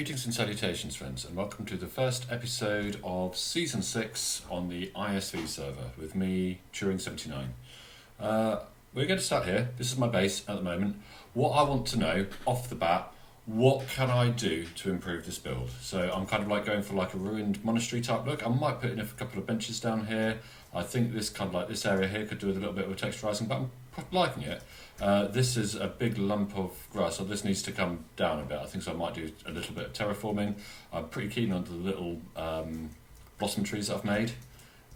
Greetings and salutations, friends, and welcome to the first episode of Season 6 on the ISV server with me, Turing79. We're going to start here. This is my base at the moment. What I want to know off the bat, what can I do to improve this build? So I'm kind of like going for like a ruined monastery type look. I might put in a couple of benches down here. I think this kind of like this area here could do with a little bit of texturizing, but I'm liking it. This is a big lump of grass, so this needs to come down a bit. I think so I might do a little bit of terraforming. I'm pretty keen on the little blossom trees that I've made.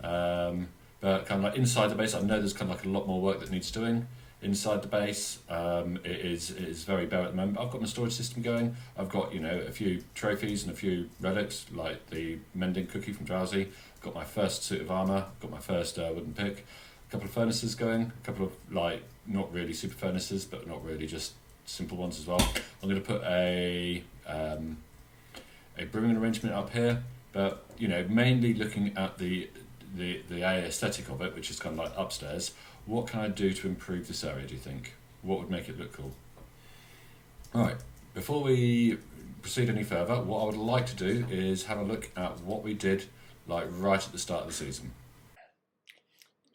But kind of like inside the base, I know there's kind of like a lot more work that needs doing. Inside the base, it is very bare at the moment. I've got my storage system going. I've got a few trophies and a few relics like the mending cookie from Drowsy. I've got my first suit of armor. Got my first wooden pick. A couple of furnaces going. A couple of like not really super furnaces, but not really just simple ones as well. I'm going to put a brewing arrangement up here, but mainly looking at the aesthetic of it, which is kind of like upstairs. What can I do to improve this area, do you think? What would make it look cool? Alright, before we proceed any further, what I would like to do is have a look at what we did like right at the start of the season.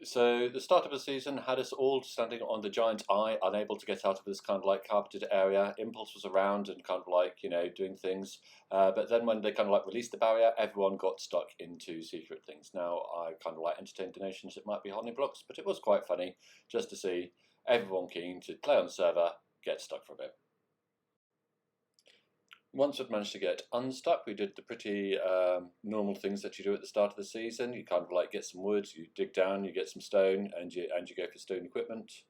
So the start of the season had us all standing on the giant eye, unable to get out of this kind of like carpeted area. Impulse was around and kind of like, doing things. But then when they kind of like released the barrier, everyone got stuck into secret things. Now, I kind of like entertained donations. It might be Honey Blocks, but it was quite funny just to see everyone keen to play on the server get stuck for a bit. Once we'd managed to get unstuck, we did the pretty normal things that you do at the start of the season. You kind of like get some wood, you dig down, you get some stone, and you go for stone equipment.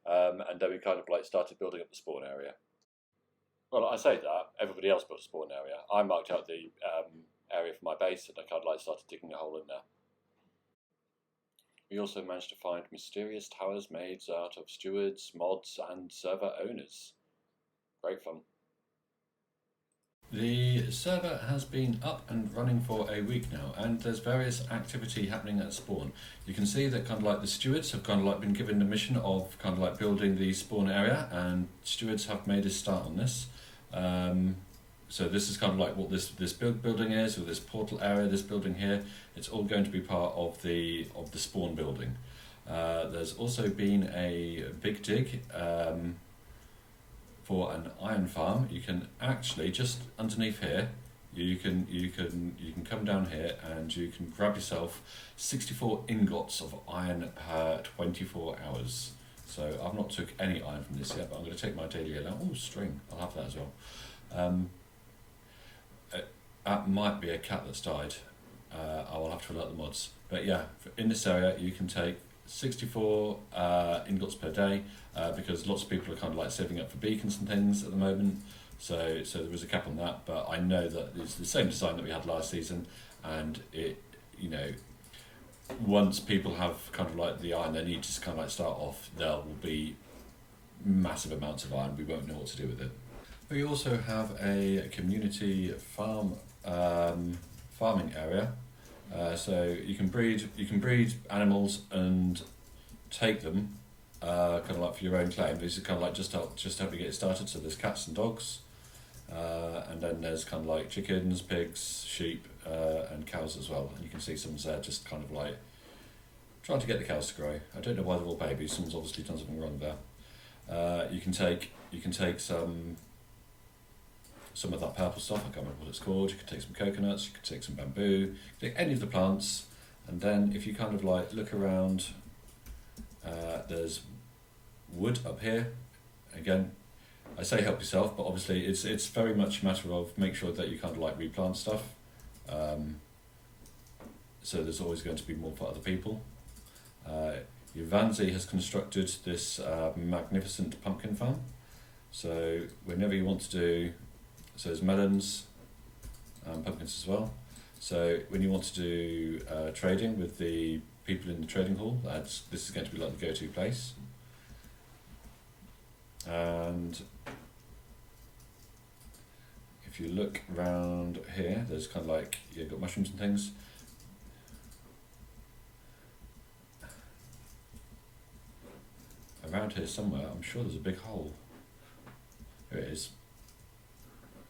And then we kind of like started building up the spawn area. Well, I say that, everybody else built a spawn area. I marked out the area for my base, and I kind of like started digging a hole in there. We also managed to find mysterious towers made out of stewards, mods, and server owners. Great fun. The server has been up and running for a week now, and there's various activity happening at spawn. You can see that kind of like the stewards have kind of like been given the mission of kind of like building the spawn area, and stewards have made a start on this. So this is kind of like what this building is, or this portal area, this building here. It's all going to be part of the spawn building. There's also been a big dig. For an iron farm. You can actually just underneath here, you can come down here and you can grab yourself 64 ingots of iron per 24 hours. So I've not took any iron from this yet, but I'm going to take my daily allowance. Oh, string, I'll have that as well. That might be a cat that's died. I will have to alert the mods. But yeah, in this area you can take 64 ingots per day because lots of people are kind of like saving up for beacons and things at the moment. So there is a cap on that, but I know that it's the same design that we had last season, and it once people have kind of like the iron they need to kind of like start off, there will be massive amounts of iron. We won't know what to do with it. We also have a community farm farming area. So you can breed animals and take them kind of like for your own claim. These are kind of like just help you get started. So there's cats and dogs, and then there's kind of like chickens, pigs, sheep, and cows as well. And you can see someone's there just kind of like trying to get the cows to grow. I don't know why they're all babies. Someone's obviously done something wrong there. You can take some of that purple stuff, I can't remember what it's called. You can take some coconuts, you can take some bamboo, you can take any of the plants, and then if you kind of like look around, there's wood up here. Again, I say help yourself, but obviously it's very much a matter of make sure that you kind of like replant stuff. So there's always going to be more for other people. Ivanzi has constructed this magnificent pumpkin farm. So whenever you want to do, so there's melons and pumpkins as well. So when you want to do trading with the people in the trading hall, this is going to be like the go-to place. And if you look around here, there's kind of like you've got mushrooms and things. Around here somewhere, I'm sure there's a big hole. Here it is.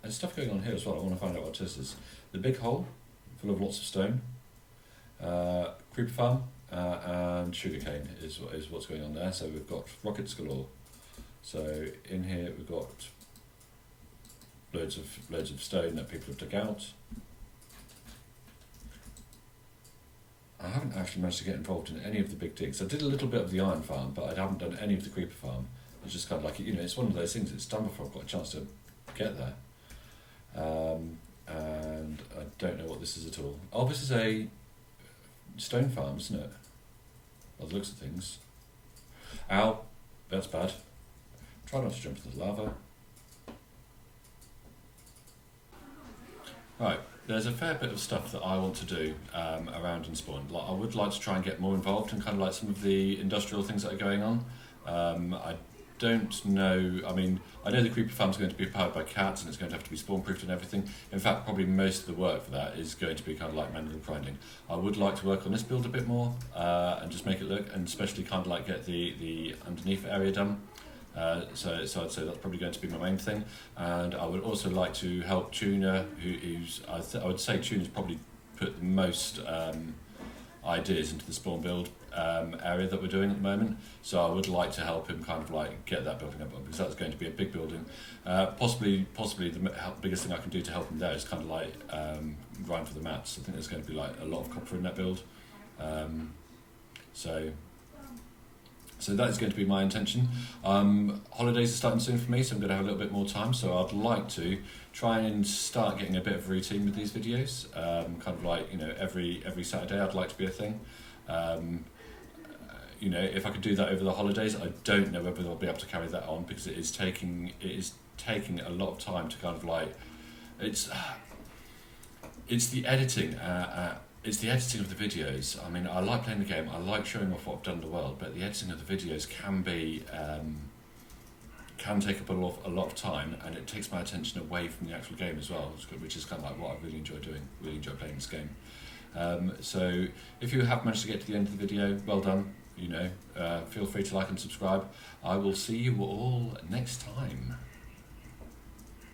there's stuff going on here as well. I want to find out what this is. The big hole, full of lots of stone. Creeper farm and sugarcane is what's going on there. So we've got rockets galore. So in here we've got loads of stone that people have dug out. I haven't actually managed to get involved in any of the big digs. I did a little bit of the iron farm, but I haven't done any of the creeper farm. It's just kind of like, it's one of those things, it's done before I've got a chance to get there. And I don't know what this is at all. Oh, this is a stone farm, isn't it? By the looks of things. Ow, that's bad. Try not to jump into the lava. Right, there's a fair bit of stuff that I want to do around in Spawn. Like, I would like to try and get more involved in kind of like some of the industrial things that are going on. I don't know, I know the creeper farm is going to be powered by cats and it's going to have to be spawn proofed and everything. In fact, probably most of the work for that is going to be kind of like manual grinding. I would like to work on this build a bit more and just make it look, and especially kind of like get the underneath area done. So I'd say that's probably going to be my main thing. And I would also like to help Tuna, who's I would say Tuna's probably put the most ideas into the spawn build area that we're doing at the moment. So I would like to help him kind of like get that building up, because that's going to be a big building. Possibly the biggest thing I can do to help him there is kind of like grind for the mats. I think there's going to be like a lot of copper in that build. So that is going to be my intention. Holidays are starting soon for me, so I'm going to have a little bit more time. So I'd like to try and start getting a bit of routine with these videos. Kind of like, every Saturday I'd like to be a thing. If I could do that over the holidays, I don't know whether I'll be able to carry that on, because it is taking a lot of time to kind of like, it's the editing. It's the editing of the videos. I like playing the game, I like showing off what I've done in the world, but the editing of the videos can take up a lot of time, and it takes my attention away from the actual game as well, which is kind of like what I really enjoy doing, really enjoy playing this game. So if you have managed to get to the end of the video, well done. Feel free to like and subscribe. I will see you all next time.